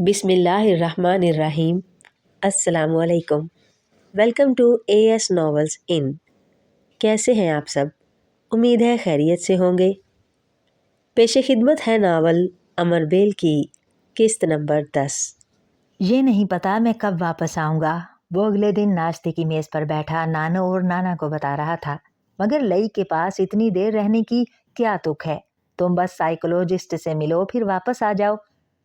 बिस्मिल्लाहिर्रहमानिर्रहीम। अस्सलाम वालेकुम। वेलकम टू AS नॉवेल्स इन। कैसे हैं आप सब? उम्मीद है खैरियत से होंगे। पेशे खिदमत है नावल अमर बेल की किस्त नंबर 10। ये नहीं पता मैं कब वापस आऊँगा, वो अगले दिन नाश्ते की मेज़ पर बैठा नानो और नाना को बता रहा था। मगर लई के पास इतनी देर रहने की क्या तुक है, तुम बस साइकोलॉजिस्ट से मिलो फिर वापस आ जाओ।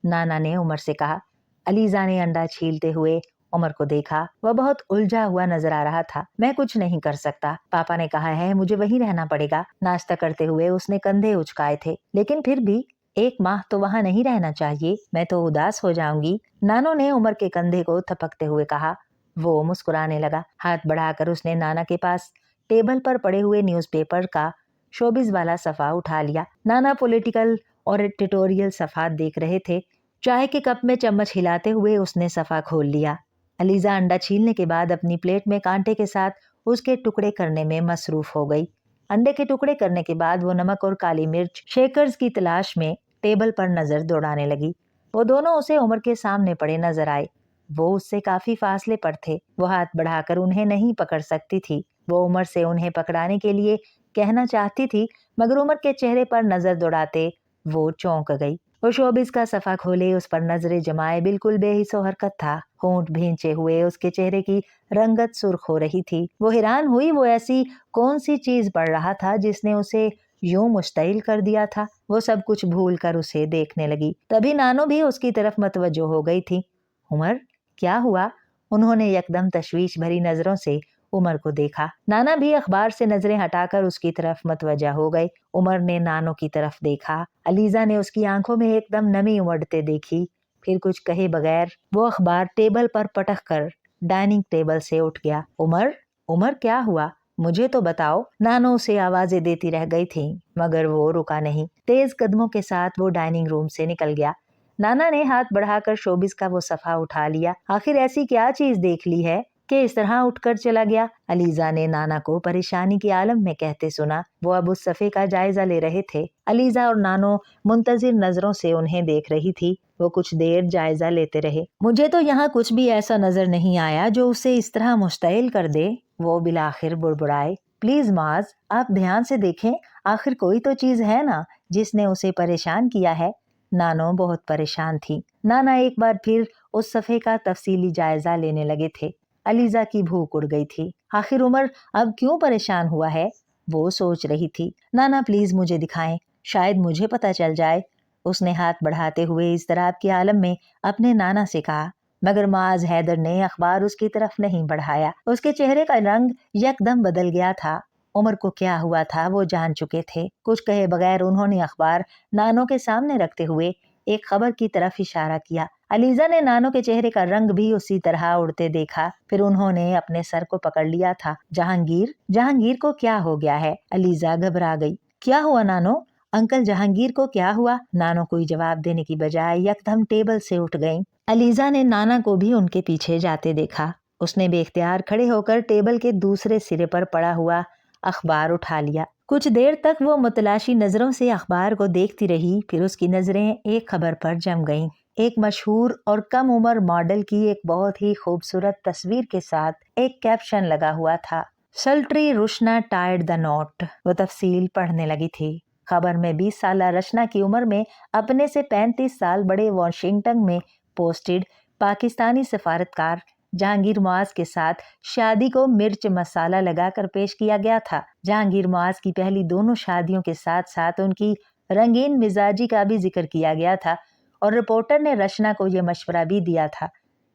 नाना ने उमर से कहा। अलीजा ने अंडा छीलते हुए उमर को देखा। वह बहुत उलझा हुआ नजर आ रहा था। मैं कुछ नहीं कर सकता, पापा ने कहा है मुझे वहीं रहना पड़ेगा। नाश्ता करते हुए उसने कंधे उचकाए थे। लेकिन फिर भी 1 माह तो वहाँ नहीं रहना चाहिए, मैं तो उदास हो जाऊंगी। नानो ने उमर के कंधे को थपकते हुए कहा। वो मुस्कुराने लगा। हाथ बढ़ाकर उसने नाना के पास टेबल पर पड़े हुए न्यूज़पेपर का शोबिज वाला सफ़ा उठा लिया। नाना पॉलिटिकल और एडिटोरियल सफ़ात देख रहे थे। चाय के कप में चम्मच हिलाते हुए उसने सफ़ा खोल लिया। अलीजा अंडा छीलने के बाद अपनी प्लेट में कांटे के साथ उसके टुकड़े करने में मसरूफ हो गई। अंडे के टुकड़े करने के बाद वो नमक और काली मिर्च शेकर्स की तलाश में टेबल पर नजर दौड़ाने लगी। वो दोनों उसे उमर के सामने पड़े नजर आए। वो उससे काफी फासले पर थे। वो हाथ बढ़ाकर उन्हें नहीं पकड़ सकती थी। वो उमर से उन्हें पकड़ाने के लिए कहना चाहती थी, मगर उमर के चेहरे पर नजर दौड़ाते वो चौंक गई। वो शोबिस का सफा खोले उस पर नजरें जमाए बिल्कुल बेहिसो हरकत था। होंठ भींचे हुए उसके चेहरे की रंगत सुर्ख हो रही थी। वो हैरान हुई, वो ऐसी कौन सी चीज पढ़ रहा था जिसने उसे यूं मुश्तइल कर दिया था। वो सब कुछ भूल कर उसे देखने लगी। तभी नानो भी उसकी तरफ मतवज्जो हो गई थी। उमर, क्या हुआ? उन्होंने यकदम तशवीश भरी नजरों से उमर को देखा। नाना भी अखबार से नजरें हटाकर उसकी तरफ मतवज्जा हो गए। उमर ने नानो की तरफ देखा। अलीजा ने उसकी आंखों में एकदम नमी उमड़ते देखी। फिर कुछ कहे बगैर वो अखबार टेबल पर पटक कर डाइनिंग टेबल से उठ गया। उमर, उमर क्या हुआ? मुझे तो बताओ। नानो उसे आवाजें देती रह गई थी, मगर वो रुका नहीं। तेज कदमों के साथ वो डाइनिंग रूम से निकल गया। नाना ने हाथ बढ़ाकर शोबिस का वो सफा उठा लिया। आखिर ऐसी क्या चीज देख ली है कि इस तरह उठकर चला गया? अलीजा ने नाना को परेशानी के आलम में कहते सुना। वो अब उस सफे का जायजा ले रहे थे। अलीजा और नानो मुंतजिर नजरों से उन्हें देख रही थी। वो कुछ देर जायजा लेते रहे। मुझे तो यहाँ कुछ भी ऐसा नजर नहीं आया जो उसे इस तरह मुश्तइल कर दे, वो बिलाखिर बुड़बुड़ाए। प्लीज माज, आप ध्यान से देखें, आखिर कोई तो चीज है ना जिसने उसे परेशान किया है। नानो बहुत परेशान थी। नाना एक बार फिर उस सफे का तफसीली जायजा लेने लगे थे। अलीजा की भूख उड़ गई थी। आखिर उमर अब क्यों परेशान हुआ है, वो सोच रही थी। नाना प्लीज मुझे दिखाएं, शायद मुझे पता चल जाए, उसने हाथ बढ़ाते हुए इस तरह के आलम में अपने नाना से कहा। मगर माज हैदर ने अखबार उसकी तरफ नहीं बढ़ाया। उसके चेहरे का रंग यकदम बदल गया था। उमर को क्या हुआ था वो जान चुके थे। कुछ कहे बगैर उन्होंने अखबार नानो के सामने रखते हुए एक खबर की तरफ इशारा किया। अलीजा ने नानो के चेहरे का रंग भी उसी तरह उड़ते देखा। फिर उन्होंने अपने सर को पकड़ लिया था। जहांगीर, जहांगीर को क्या हो गया है? अलीजा घबरा गई। क्या हुआ नानो? अंकल जहांगीर को क्या हुआ? नानो कोई जवाब देने की बजाय यकदम टेबल से उठ गईं। अलीजा ने नाना को भी उनके पीछे जाते देखा। उसने बेख्तियार खड़े होकर टेबल के दूसरे सिरे पर पड़ा हुआ अखबार उठा लिया। कुछ देर तक वो मुतलाशी नजरों से अखबार को देखती रही। फिर उसकी नजरें एक खबर पर जम गईं। एक मशहूर और कम उम्र मॉडल की एक बहुत ही खूबसूरत तस्वीर के साथ एक कैप्शन लगा हुआ था, सल्ट्री रुशना टाइड द नोट। वो तफसील पढ़ने लगी थी। खबर में 20 साल रचना की उम्र में अपने से 35 साल बड़े वॉशिंगटन में पोस्टेड पाकिस्तानी सफारतकार जहांगीर मुआज के साथ शादी को मिर्च मसाला लगाकर पेश किया गया था। जहांगीर मुआज की पहली दोनों शादियों के साथ साथ उनकी रंगीन मिजाजी का भी जिक्र किया गया था और रिपोर्टर ने रचना को यह मशवरा भी दिया था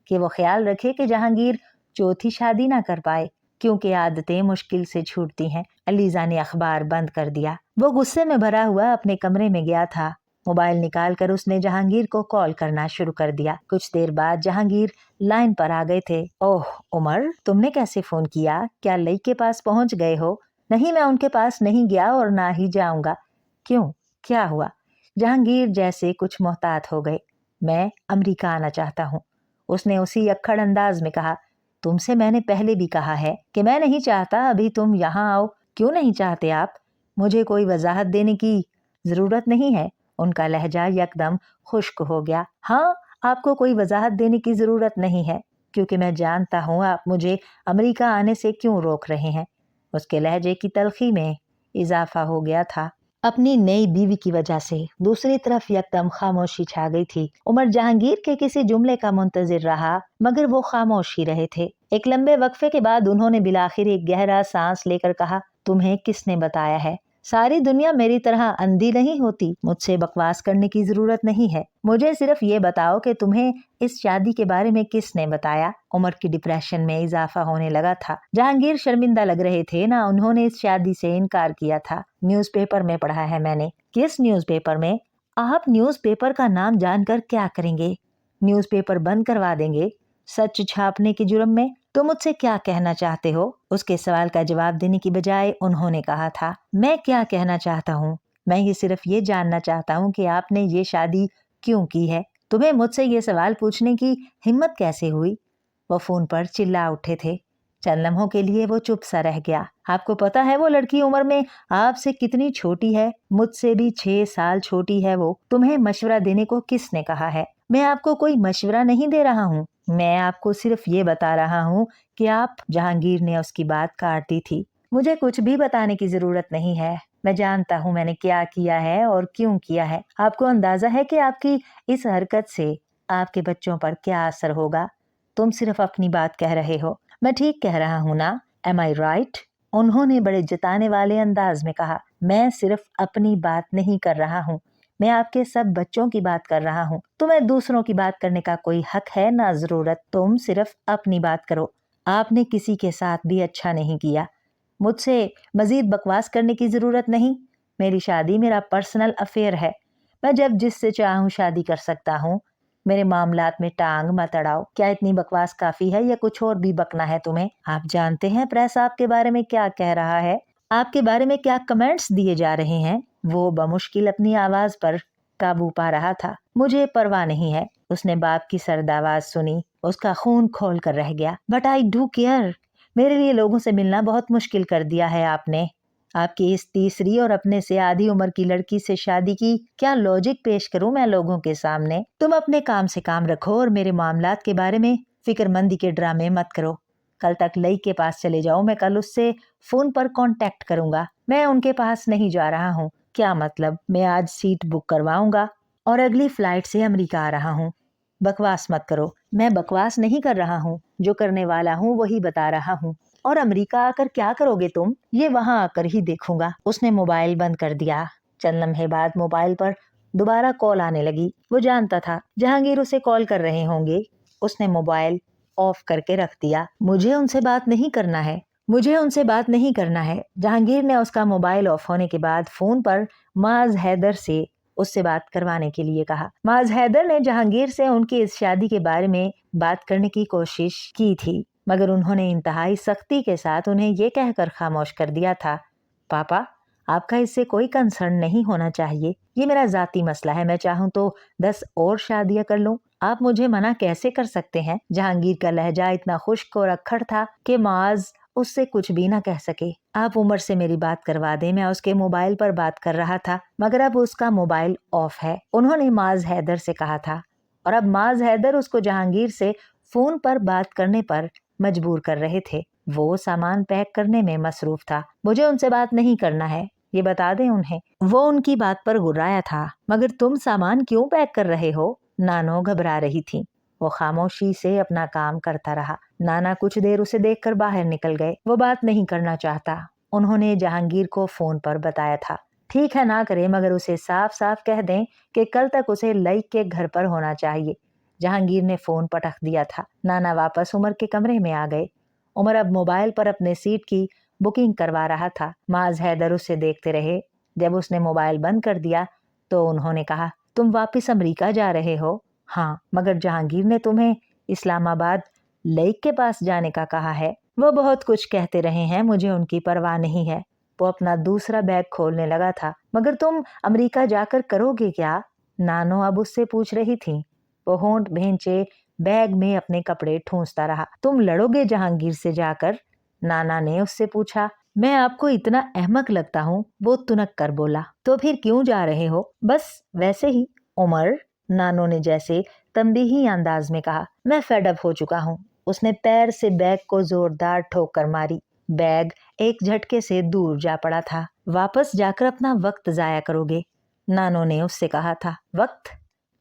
कि वो ख्याल रखे कि जहांगीर चौथी शादी ना कर पाए, क्योंकि आदतें मुश्किल से छूटती हैं। अलीजा ने अखबार बंद कर दिया। वो गुस्से में भरा हुआ अपने कमरे में गया था। मोबाइल निकालकर उसने जहांगीर को कॉल करना शुरू कर दिया। कुछ देर बाद जहांगीर लाइन पर आ गए थे। ओह उमर, तुमने कैसे फोन किया? क्या लई के पास पहुंच गए हो? नहीं, मैं उनके पास नहीं गया और ना ही जाऊंगा। क्यों, क्या हुआ? जहांगीर जैसे कुछ मोहतात हो गए। मैं अमेरिका आना चाहता हूँ, उसने उसी अक्खड़ अंदाज में कहा। तुमसे मैंने पहले भी कहा है कि मैं नहीं चाहता अभी तुम यहाँ आओ। क्यों नहीं चाहते आप? मुझे कोई वजाहत देने की जरूरत नहीं है। उनका लहजा यकदम खुश्क हो गया। हाँ, आपको कोई वजाहत देने की ज़रूरत नहीं है, क्योंकि मैं जानता हूँ आप मुझे अमेरिका आने से क्यों रोक रहे हैं। उसके लहजे की तलखी में इजाफा हो गया था। अपनी नई बीवी की वजह से दूसरी तरफ यकदम खामोशी छा गई थी। उमर जहांगीर के किसी जुमले का मुंतजिर रहा, मगर वो खामोश ही रहे थे। एक लंबे वक्फे के बाद उन्होंने बिलाखिर एक गहरा सांस लेकर कहा, तुम्हें किसने बताया है? सारी दुनिया मेरी तरह अंधी नहीं होती। मुझसे बकवास करने की जरूरत नहीं है। मुझे सिर्फ ये बताओ कि तुम्हें इस शादी के बारे में किसने बताया? उमर की डिप्रेशन में इजाफा होने लगा था। जहांगीर शर्मिंदा लग रहे थे ना, उन्होंने इस शादी से इनकार किया था। न्यूज़पेपर में पढ़ा है मैंने। किस न्यूज़पेपर में? आप न्यूज़पेपर का नाम जानकर क्या करेंगे? न्यूज़पेपर बंद करवा देंगे सच छापने के जुर्म में। तो मुझसे क्या कहना चाहते हो? उसके सवाल का जवाब देने की बजाय उन्होंने कहा था, मैं क्या कहना चाहता हूँ? मैं ही सिर्फ ये जानना चाहता हूँ कि आपने ये शादी क्यों की है। तुम्हें मुझसे ये सवाल पूछने की हिम्मत कैसे हुई? वो फोन पर चिल्ला उठे थे। चंद लम्हों के लिए वो चुप सा रह गया। आपको पता है वो लड़की उम्र में आपसे कितनी छोटी है? मुझसे भी 6 साल छोटी है वो। तुम्हें मशवरा देने को किसने कहा है? मैं आपको कोई मशवरा नहीं दे रहा हूँ। मैं आपको सिर्फ ये बता रहा हूँ कि आप। जहांगीर ने उसकी बात काट दी थी। मुझे कुछ भी बताने की जरूरत नहीं है। मैं जानता हूँ मैंने क्या किया है और क्यों किया है। आपको अंदाजा है कि आपकी इस हरकत से आपके बच्चों पर क्या असर होगा? तुम सिर्फ अपनी बात कह रहे हो। मैं ठीक कह रहा हूँ ना? एम आई राइट? उन्होंने बड़े जताने वाले अंदाज में कहा। मैं सिर्फ अपनी बात नहीं कर रहा हूँ, मैं आपके सब बच्चों की बात कर रहा हूँ। तुम्हें दूसरों की बात करने का कोई हक है ना जरूरत। तुम सिर्फ अपनी बात करो। आपने किसी के साथ भी अच्छा नहीं किया। मुझसे मजीद बकवास करने की जरूरत नहीं। मेरी शादी मेरा पर्सनल अफेयर है। मैं जब जिससे चाहूँ शादी कर सकता हूँ। मेरे मामलात में टांग मत अड़ाओ। क्या इतनी बकवास काफी है या कुछ और भी बकना है तुम्हें? आप जानते हैं प्रेस आपके बारे में क्या कह रहा है, आपके बारे में क्या कमेंट्स दिए जा रहे हैं? वो बमुश्किल अपनी आवाज पर काबू पा रहा था। मुझे परवाह नहीं है। उसने बाप की सर्द आवाज सुनी। उसका खून खोल कर रह गया। But I do care. मेरे लिए लोगों से मिलना बहुत मुश्किल कर दिया है आपने। आपकी इस तीसरी और अपने से आधी उम्र की लड़की से शादी की क्या लॉजिक पेश करूं मैं लोगों के सामने? तुम अपने काम से काम रखो और मेरे मामलात के बारे में फिक्रमंदी के ड्रामे मत करो। कल तक लई के पास चले जाओ। मैं कल उससे फोन पर कांटेक्ट करूंगा। मैं उनके पास नहीं जा रहा हूँ। क्या मतलब? मैं आज सीट बुक करवाऊंगा और अगली फ्लाइट से अमेरिका आ रहा हूँ। बकवास मत करो। मैं बकवास नहीं कर रहा हूँ। जो करने वाला हूँ वही बता रहा हूँ। और अमेरिका आकर क्या करोगे तुम? ये वहां आकर ही देखूंगा। उसने मोबाइल बंद कर दिया। चंद लम्हे बाद मोबाइल पर दोबारा कॉल आने लगी। वो जानता था जहांगीर उसे कॉल कर रहे होंगे। उसने मोबाइल ऑफ करके रख दिया। मुझे उनसे बात नहीं करना है। मुझे उनसे बात नहीं करना है। जहांगीर ने उसका मोबाइल ऑफ होने के बाद फोन पर माज हैदर से उससे बात करवाने के लिए कहा। माज हैदर ने जहांगीर से उनकी इस शादी के बारे में बात करने की कोशिश की थी, मगर उन्होंने इंतहाई सख्ती के साथ उन्हें ये कहकर खामोश कर दिया था, पापा आपका इससे कोई कंसर्न नहीं होना चाहिए। ये मेरा जाती मसला है। मैं चाहूँ तो 10 और शादियां कर लूं। आप मुझे मना कैसे कर सकते हैं? जहांगीर का लहजा इतना खुश्क और अक्खड़ था कि माज उससे कुछ भी ना कह सके। आप उमर से मेरी बात करवा दें। मैं उसके मोबाइल पर बात कर रहा था, मगर अब उसका मोबाइल ऑफ है। उन्होंने माज हैदर से कहा था और अब माज हैदर उसको जहांगीर से फोन पर बात करने पर मजबूर कर रहे थे। वो सामान पैक करने में मसरूफ था। मुझे उनसे बात नहीं करना है, ये बता दें उन्हें। वो उनकी बात पर गुर्राया था। मगर तुम सामान क्यों पैक कर रहे हो? नानो घबरा रही थी। वो खामोशी से अपना काम करता रहा। नाना कुछ देर उसे देखकर बाहर निकल गए। वो बात नहीं करना चाहता। उन्होंने जहांगीर को फोन पर बताया था। ठीक है ना करे, मगर उसे साफ साफ कह दें कि कल तक उसे लई के घर पर होना चाहिए। जहांगीर ने फोन पटक दिया था। नाना वापस उमर के कमरे में आ गए। उमर अब मोबाइल पर अपने सीट की बुकिंग करवा रहा था। माज हैदर उसे देखते रहे। जब उसने मोबाइल बंद कर दिया तो उन्होंने कहा, तुम वापस अमेरिका जा रहे हो? हाँ, मगर जहांगीर ने तुम्हें इस्लामाबाद लेक के पास जाने का कहा है। वो बहुत कुछ कहते रहे हैं, मुझे उनकी परवाह नहीं है। वो अपना दूसरा बैग खोलने लगा था। मगर तुम अमेरिका जाकर करोगे क्या? नानो अब उससे पूछ रही थी। वो होंठ भींचे बैग में अपने कपड़े ठूंसता रहा। तुम लड़ोगे जहांगीर से जाकर? नाना ने उससे पूछा। मैं आपको इतना अहमक लगता हूँ? वो तुनक कर बोला। तो फिर क्यों जा रहे हो? बस वैसे ही। उमर, नानो ने जैसे तंबीही अंदाज में कहा। मैं फेड अप हो चुका हूँ। उसने पैर से बैग को जोरदार ठोकर मारी। बैग एक झटके से दूर जा पड़ा था। वापस जाकर अपना वक्त जाया करोगे, नानो ने उससे कहा था। वक्त?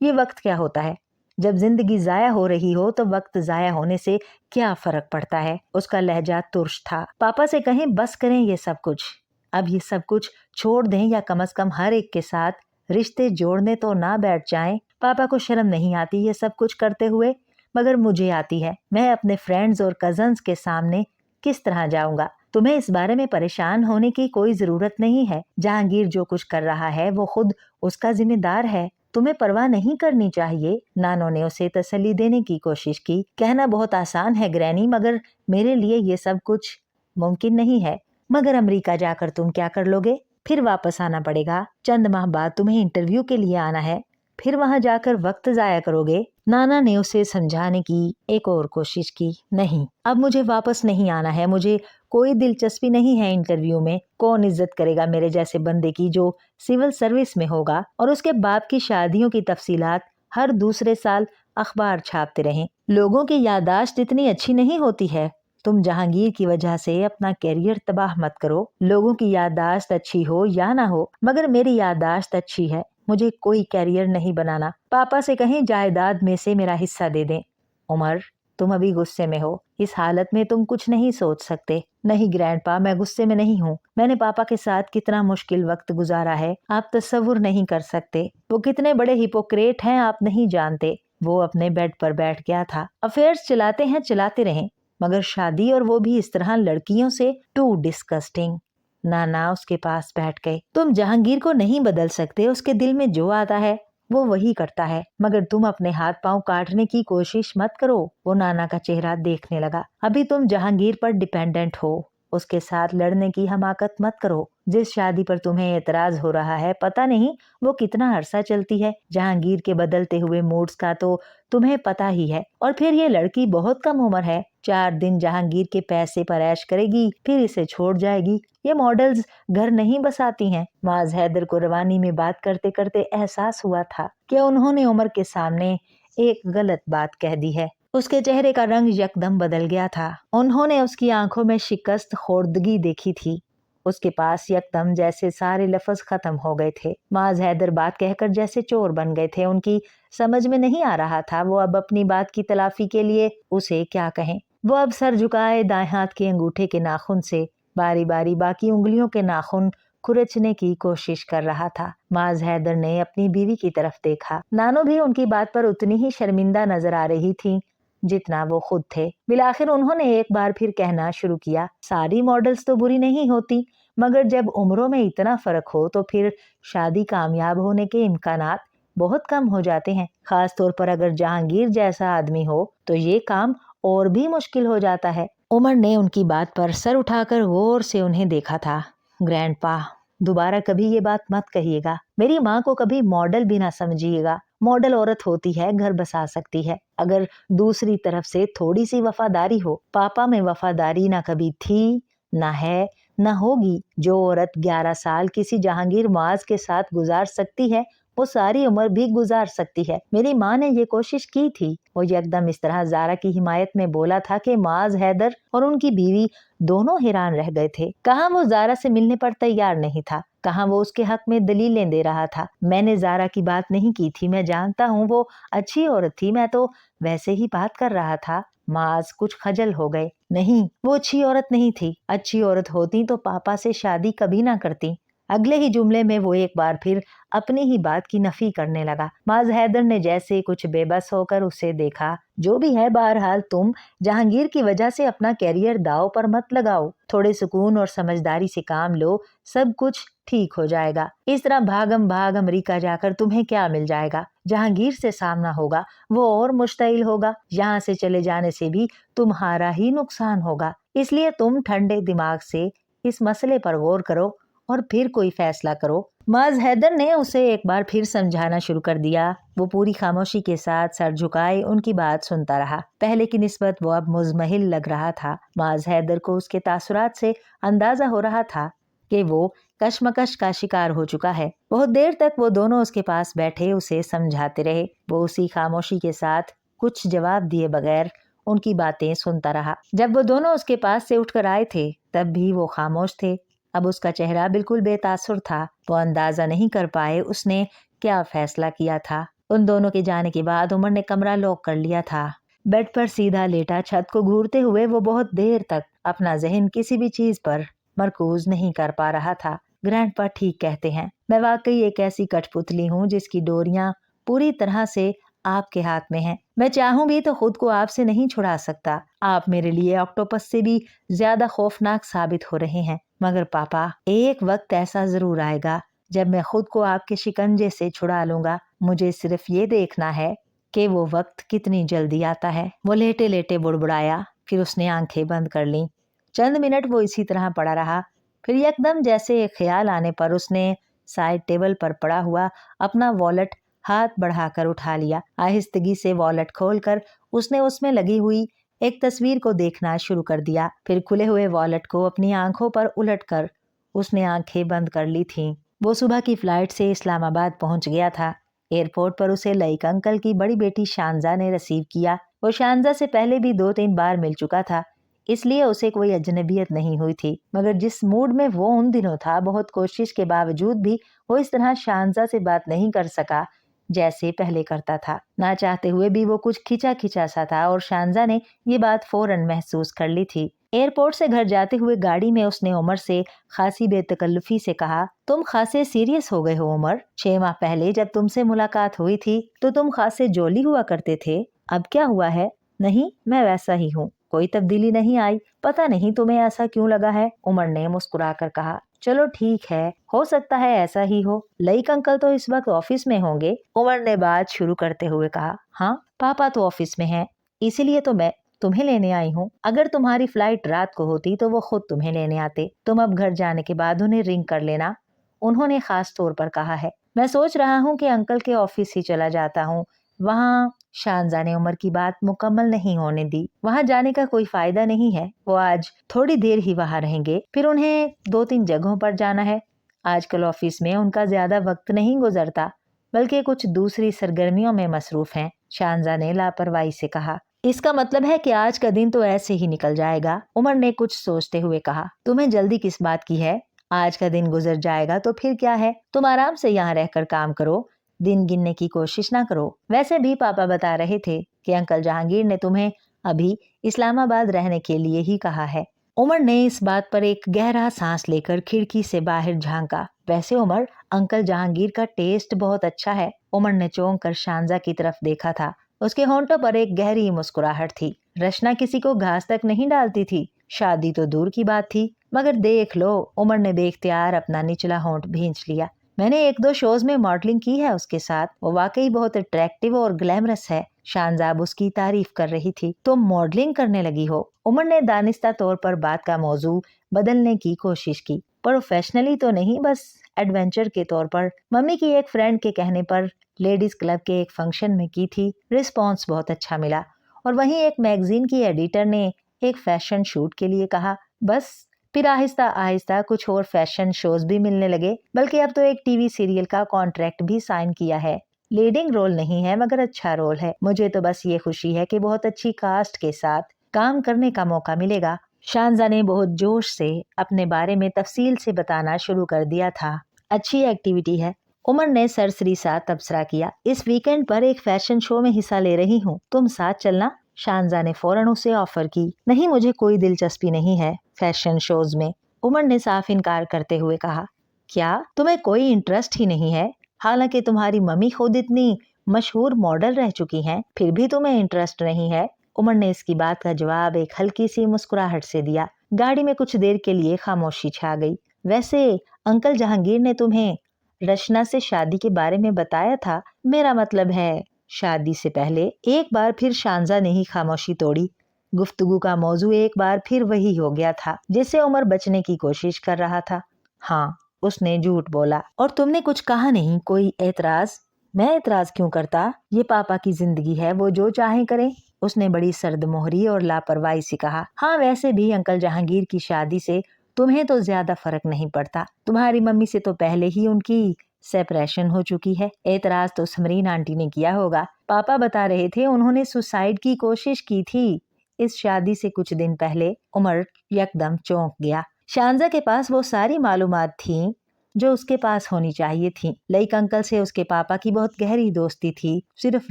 ये वक्त क्या होता है? जब जिंदगी जाया हो रही हो तो वक्त जाया होने से क्या फर्क पड़ता है? उसका लहजा तुर्श था। पापा से कहें बस करें ये सब कुछ, अब ये सब कुछ छोड़ दें या कम से कम हर एक के साथ रिश्ते जोड़ने तो ना बैठ जाएं। पापा को शर्म नहीं आती ये सब कुछ करते हुए, मगर मुझे आती है। मैं अपने फ्रेंड्स और कजन्स के सामने किस तरह जाऊंगा? तुम्हें इस बारे में परेशान होने की कोई जरूरत नहीं है। जहांगीर जो कुछ कर रहा है वो खुद उसका जिम्मेदार है। तुम्हें परवाह नहीं करनी चाहिए। नानो ने उसे तसल्ली देने की कोशिश की। कहना बहुत आसान है ग्रैनी, मगर मेरे लिए ये सब कुछ मुमकिन नहीं है। मगर अमेरिका जाकर तुम क्या कर लोगे? फिर वापस आना पड़ेगा। चंद माह बाद तुम्हें इंटरव्यू के लिए आना है, फिर वहां जाकर वक्त जाया करोगे। नाना ने उसे समझाने की एक और कोशिश की। नहीं, अब मुझे वापस नहीं आना है। मुझे कोई दिलचस्पी नहीं है इंटरव्यू में। कौन इज्जत करेगा मेरे जैसे बंदे की जो सिविल सर्विस में होगा और उसके बाप की शादियों की तफसीलात हर दूसरे साल अखबार छापते रहें। लोगों की याददाश्त इतनी अच्छी नहीं होती है। तुम जहांगीर की वजह से अपना कैरियर तबाह मत करो। लोगों की याददाश्त अच्छी हो या ना हो, मगर मेरी याददाश्त अच्छी है। मुझे कोई कैरियर नहीं बनाना। पापा से कहें जायदाद में से मेरा हिस्सा दे दें। उमर, तुम अभी गुस्से में हो। इस हालत में तुम कुछ नहीं सोच सकते। नहीं ग्रैंडपा, मैं गुस्से में नहीं हूँ। मैंने पापा के साथ कितना मुश्किल वक्त गुजारा है, आप तस्वुर नहीं कर सकते। वो कितने बड़े हिपोक्रेट हैं आप नहीं जानते। वो अपने बेड पर बैठ गया था। अफेयर्स चलाते हैं, चलाते रहें, मगर शादी और वो भी इस तरह लड़कियों से टू डिस्कस्टिंग। नाना उसके पास बैठ गए। तुम जहांगीर को नहीं बदल सकते। उसके दिल में जो आता है वो वही करता है, मगर तुम अपने हाथ पांव काटने की कोशिश मत करो। वो नाना का चेहरा देखने लगा। अभी तुम जहांगीर पर डिपेंडेंट हो। उसके साथ लड़ने की हमाकत मत करो। जिस शादी पर तुम्हें एतराज हो रहा है, पता नहीं वो कितना अरसा चलती है। जहांगीर के बदलते हुए मूड्स का तो तुम्हें पता ही है। और फिर ये लड़की बहुत कम उम्र है। 4 दिन जहांगीर के पैसे पर ऐश करेगी, फिर इसे छोड़ जाएगी। ये मॉडल्स घर नहीं बसाती हैं। माज हैदर को रवानी में बात करते करते एहसास हुआ था कि उन्होंने उमर के सामने एक गलत बात कह दी है। उसके चेहरे का रंग यकदम बदल गया था। उन्होंने उसकी आंखों में शिकस्त खोर्दगी देखी थी। उसके पास यकदम जैसे सारे लफ्ज खत्म हो गए थे। माज हैदर बात कहकर जैसे चोर बन गए थे। उनकी समझ में नहीं आ रहा था वो अब अपनी बात की तलाफी के लिए उसे क्या कहें। वो अब सर झुकाए दाएं हाथ के अंगूठे के नाखून से बारी बारी बाकी उंगलियों के नाखून खुरचने की कोशिश कर रहा था। माज हैदर ने अपनी बीवी की तरफ देखा। नानो भी उनकी बात पर उतनी ही शर्मिंदा नजर आ रही थी जितना वो खुद थे। बिलाखिर उन्होंने एक बार फिर कहना शुरू किया, सारी मॉडल्स तो बुरी नहीं होती, मगर जब उम्रों में इतना फर्क हो तो फिर शादी कामयाब होने के इम्कानात बहुत कम हो जाते हैं। खास तौर पर अगर जहांगीर जैसा आदमी हो तो ये काम और भी मुश्किल हो जाता है। उमर ने उनकी बात पर सर उठाकर गौर से उन्हें देखा था। ग्रैंडपा, दोबारा कभी ये बात मत कहिएगा। मेरी माँ को कभी मॉडल भी ना समझिएगा। मॉडल औरत होती है, घर बसा सकती है, अगर दूसरी तरफ से थोड़ी सी वफादारी हो। पापा में वफादारी ना कभी थी, ना है, ना होगी। जो औरत 11 साल किसी जहांगीर माज के साथ गुजार सकती है वो सारी उम्र भी गुजार सकती है। मेरी माँ ने ये कोशिश की थी। वो एकदम इस तरह जारा की हिमायत में बोला था कि माज हैदर और उनकी बीवी दोनों हैरान रह गए थे। कहाँ वो जारा से मिलने पर तैयार नहीं था, कहाँ वो उसके हक में दलीलें दे रहा था। मैंने जारा की बात नहीं की थी। मैं जानता हूँ वो अच्छी औरत थी, मैं तो वैसे ही बात कर रहा था। माज कुछ खजल हो गए। नहीं, वो अच्छी औरत नहीं थी। अच्छी औरत होती तो पापा से शादी कभी ना करती। अगले ही जुमले में वो एक बार फिर अपनी ही बात की नफी करने लगा। माज हैदर ने जैसे कुछ बेबस होकर उसे देखा। जो भी है, बहरहाल तुम जहांगीर की वजह से अपना कैरियर दांव पर मत लगाओ। थोड़े सुकून और समझदारी से काम लो, सब कुछ ठीक हो जाएगा। इस तरह भागम भाग अमेरिका जाकर तुम्हें क्या मिल जाएगा? जहांगीर से सामना होगा, वो और मुश्तइल होगा। यहाँ से चले जाने से भी तुम्हारा ही नुकसान होगा। इसलिए तुम ठंडे दिमाग से इस मसले पर गौर करो और फिर कोई फैसला करो। माज हैदर ने उसे एक बार फिर समझाना शुरू कर दिया। वो पूरी खामोशी के साथ सर झुकाए उनकी बात सुनता रहा। पहले की निस्बत वो अब मुज़महिल लग रहा था। माज हैदर को उसके तासुरात से अंदाजा हो रहा था कि वो कश्मकश का शिकार हो चुका है। बहुत देर तक वो दोनों उसके पास बैठे उसे समझाते रहे। वो उसी खामोशी के साथ कुछ जवाब दिए बगैर उनकी बातें सुनता रहा। जब वो दोनों उसके पास से उठकर आए थे तब भी वो खामोश थे। अब उसका चेहरा बिल्कुल बेतासुर था। वो अंदाजा नहीं कर पाए उसने क्या फैसला किया था। उन दोनों के जाने के बाद उमर ने कमरा लॉक कर लिया था। बेड पर सीधा लेटा छत को घूरते हुए वो बहुत देर तक अपना जहन किसी भी चीज पर मरकूज नहीं कर पा रहा था। ग्रैंडपा ठीक कहते हैं, मैं वाकई एक ऐसी कठपुतली हूँ जिसकी डोरियां पूरी तरह से आपके हाथ में हैं। मैं चाहूं भी तो खुद को आपसे नहीं छुड़ा सकता। आप मेरे लिए ऑक्टोपस से भी ज्यादा खौफनाक साबित हो रहे हैं। मगर पापा, एक वक्त ऐसा जरूर आएगा जब मैं खुद को आपके शिकंजे से छुड़ा लूंगा। मुझे सिर्फ ये देखना है कि वो वक्त कितनी जल्दी आता है। वो लेटे लेटे बुड़बुड़ाया, फिर उसने आंखें बंद कर लीं। चंद मिनट वो इसी तरह पड़ा रहा। फिर एकदम जैसे एक ख्याल आने पर उसने साइड टेबल पर पड़ा हुआ अपना वॉलेट हाथ बढ़ाकर उठा लिया। आहिस्तगी से वॉलेट खोलकर उसने उसमें लगी हुई एक तस्वीर को देखना शुरू कर दिया। फिर खुले हुए वॉलेट को अपनी आंखों पर उलटकर उसने आंखें बंद कर ली थीं। वो सुबह की फ्लाइट से इस्लामाबाद पहुंच गया था। एयरपोर्ट पर उसे लईक अंकल की बड़ी बेटी शानजा ने रिसीव किया। वो शानजा से पहले भी 2-3 बार मिल चुका था, इसलिए उसे कोई अजनबियत नहीं हुई थी। मगर जिस मूड में वो उन दिनों था, बहुत कोशिश के बावजूद भी वो इस तरह शानजा से बात नहीं कर सका जैसे पहले करता था। ना चाहते हुए भी वो कुछ खिंचा खिंचा सा था और शानजा ने ये बात फौरन महसूस कर ली थी। एयरपोर्ट से घर जाते हुए गाड़ी में उसने उमर से खासी बेतकल्लुफी से कहा, तुम खासे सीरियस हो गए हो उमर। 6 माह पहले जब तुमसे मुलाकात हुई थी तो तुम खासे जोली हुआ करते थे। अब क्या हुआ है? नहीं, मैं वैसा ही हूँ, कोई तब्दीली नहीं आई। पता नहीं तुम्हें ऐसा क्यों लगा है, उमर ने मुस्कुराकर कहा। चलो ठीक है, हो सकता है ऐसा ही हो। लईक अंकल तो इस वक्त ऑफिस में होंगे, उमर ने बात शुरू करते हुए कहा। हाँ, पापा तो ऑफिस में हैं, इसीलिए तो मैं तुम्हें लेने आई हूँ। अगर तुम्हारी फ्लाइट रात को होती तो वो खुद तुम्हें लेने आते। तुम अब घर जाने के बाद उन्हें रिंग कर लेना, उन्होंने खास तौर पर कहा है। मैं सोच रहा हूँ कि अंकल के ऑफिस ही चला जाता हूँ। वहाँ शानजा ने उमर की बात मुकम्मल नहीं होने दी। वहाँ जाने का कोई फायदा नहीं है, वो आज थोड़ी देर ही वहाँ रहेंगे, फिर उन्हें 2-3 जगहों पर जाना है। आजकल ऑफिस में उनका ज्यादा वक्त नहीं गुजरता, बल्कि कुछ दूसरी सरगर्मियों में मसरूफ हैं, शानजा ने लापरवाही से कहा। इसका मतलब है कि आज का दिन तो ऐसे ही निकल जाएगा, उमर ने कुछ सोचते हुए कहा। तुम्हें जल्दी किस बात की है? आज का दिन गुजर जाएगा तो फिर क्या है, तुम आराम से यहाँ रहकर काम करो, दिन गिनने की कोशिश ना करो। वैसे भी पापा बता रहे थे कि अंकल जहांगीर ने तुम्हें अभी इस्लामाबाद रहने के लिए ही कहा है। उमर ने इस बात पर एक गहरा सांस लेकर खिड़की से बाहर झांका। वैसे उमर, अंकल जहांगीर का टेस्ट बहुत अच्छा है। उमर ने चौंक कर शानजा की तरफ देखा था। उसके होंठों पर एक गहरी मुस्कुराहट थी। रचना किसी को घास तक नहीं डालती थी, शादी तो दूर की बात थी। मगर देख लो, उमर ने बेख्तियार अपना निचला होंठ भींच लिया। मैंने 1-2 शोज में मॉडलिंग की है उसके साथ, वो वाकई बहुत अट्रैक्टिव और ग्लैमरस है। शानजाब उसकी तारीफ कर रही थी। तो मॉडलिंग करने लगी हो? उमर ने दानिस्ता तौर पर बात का मौजू बदलने की कोशिश की। प्रोफेशनली तो नहीं, बस एडवेंचर के तौर पर। मम्मी की एक फ्रेंड के कहने पर लेडीज क्लब के एक फंक्शन में की थी। रिस्पॉन्स बहुत अच्छा मिला। और वहीं एक मैगजीन की एडिटर ने एक फैशन शूट के लिए कहा। बस फिर आहिस्ता आहिस्ता कुछ और फैशन शोज भी मिलने लगे, बल्कि अब तो एक टीवी सीरियल का कॉन्ट्रैक्ट भी साइन किया है। लीडिंग रोल नहीं है, मगर अच्छा रोल है। मुझे तो बस ये खुशी है कि बहुत अच्छी कास्ट के साथ काम करने का मौका मिलेगा। शानजा ने बहुत जोश से अपने बारे में तफसील से बताना शुरू कर दिया था। अच्छी एक्टिविटी है, उमर ने सरसरी सा तबसरा किया। इस वीकेंड पर एक फैशन शो में हिस्सा ले रही हूँ, तुम साथ चलना? शानजा ने फौरन उसे ऑफर की। नहीं, मुझे कोई दिलचस्पी नहीं है फैशन शोज में, उमर ने साफ इनकार करते हुए कहा। क्या तुम्हें कोई इंटरेस्ट ही नहीं है? हालांकि तुम्हारी मम्मी खुद इतनी मशहूर मॉडल रह चुकी हैं, फिर भी तुम्हें इंटरेस्ट नहीं है? उमर ने इसकी बात का जवाब एक हल्की सी मुस्कुराहट से दिया। गाड़ी में कुछ देर के लिए खामोशी छा गई। वैसे अंकल जहांगीर ने तुम्हें रचना से शादी के बारे में बताया था? मेरा मतलब है शादी से पहले। एक बार फिर शानजा ने ही खामोशी तोड़ी। गुफ्तगू का मौजू एक बार फिर वही हो गया था जिससे उमर बचने की कोशिश कर रहा था। हाँ, उसने झूठ बोला। और तुमने कुछ कहा नहीं? कोई एतराज? मैं एतराज क्यों करता? ये पापा की जिंदगी है, वो जो चाहे करें, उसने बड़ी सर्द मोहरी और लापरवाही से कहा। हाँ, वैसे भी अंकल जहांगीर की शादी से तुम्हें तो ज्यादा फर्क नहीं पड़ता, तुम्हारी मम्मी से तो पहले ही उनकी सेपरेशन हो चुकी है। एतराज तो समरीन आंटी ने किया होगा। पापा बता रहे थे उन्होंने सुसाइड की कोशिश की थी। इस शादी से कुछ दिन पहले उमर यकदम चौंक गया। शानजा के पास वो सारी मालूमात थी जो उसके पास होनी चाहिए थी। लईक अंकल से उसके पापा की बहुत गहरी दोस्ती थी, सिर्फ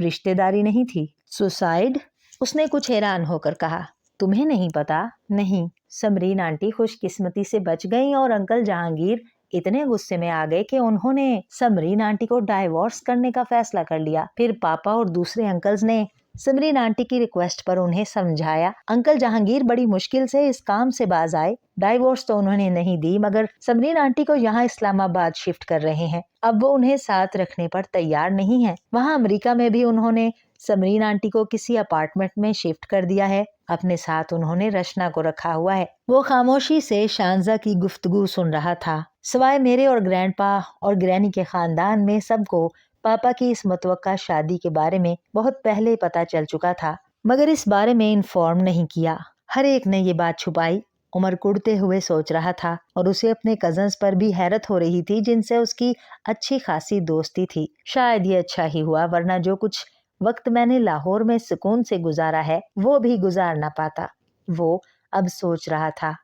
रिश्तेदारी नहीं थी। सुसाइड? उसने कुछ हैरान होकर कहा। तुम्हें नहीं पता? नहीं। समरीन आंटी खुशकिस्मती से बच गईं और अंकल जहांगीर इतने गुस्से में आ गए कि उन्होंने समरीन आंटी को डाइवोर्स करने का फैसला कर लिया। फिर पापा और दूसरे अंकल्स ने समरीन आंटी की रिक्वेस्ट पर उन्हें समझाया। अंकल जहांगीर बड़ी मुश्किल से इस काम से बाज आए। डाइवोर्स तो उन्होंने नहीं दी, मगर समरीन आंटी को यहाँ इस्लामाबाद शिफ्ट कर रहे हैं। अब वो उन्हें साथ रखने पर तैयार नहीं है। वहाँ अमेरिका में भी उन्होंने समरीन आंटी को किसी अपार्टमेंट में शिफ्ट कर दिया है। अपने साथ उन्होंने रचना को रखा हुआ है। वो खामोशी से शानजा की गुफ्तगू सुन रहा था। सिवाय मेरे और ग्रैंडपा और ग्रैनी के खानदान में सबको पापा की इस मुतवक्का शादी के बारे में बहुत पहले पता चल चुका था, मगर इस बारे में इन्फॉर्म नहीं किया। हर एक ने ये बात छुपाई। उमर कुड़ते हुए सोच रहा था और उसे अपने कजन्स पर भी हैरत हो रही थी जिनसे उसकी अच्छी खासी दोस्ती थी। शायद ये अच्छा ही हुआ, वरना जो कुछ वक्त मैंने लाहौर में सुकून से गुजारा है वो भी गुजार ना पाता। वो अब सोच रहा था।